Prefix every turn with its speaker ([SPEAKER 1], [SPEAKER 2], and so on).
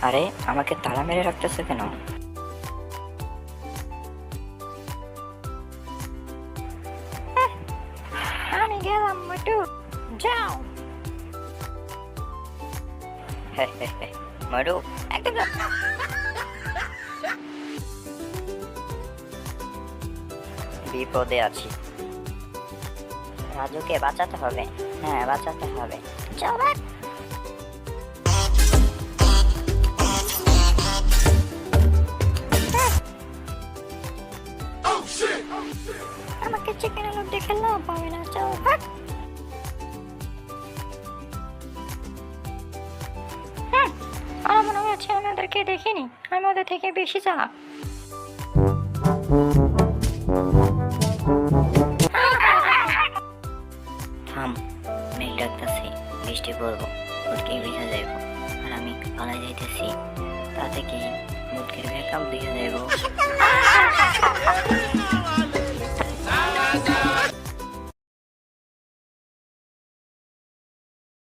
[SPEAKER 1] আরে আমাকে তালা মেরে রাখতেছে কেন? আমি গেলাম মোটু, যাও। মরু একদম বিপদে আছি। রাজুকে বাঁচাতে হবে, হ্যাঁ বাঁচাতে হবে। চল ভাগ। আমাকে চিকেন আলু দেখে লাভ পাবে না, চল ভাগ। আর মনে হচ্ছে আমি ওদেরকে দেখিনি, আমি ওদের থেকে বেশি চালাক। থাম, মেঘ ডাকতেছি, বৃষ্টি পড়বো, মুটকি ভিজে যাইব। আর আমি পালাই যাইতেছি, তাতে কি মুটকির ব্যাকআপ দিয়ে যাইব।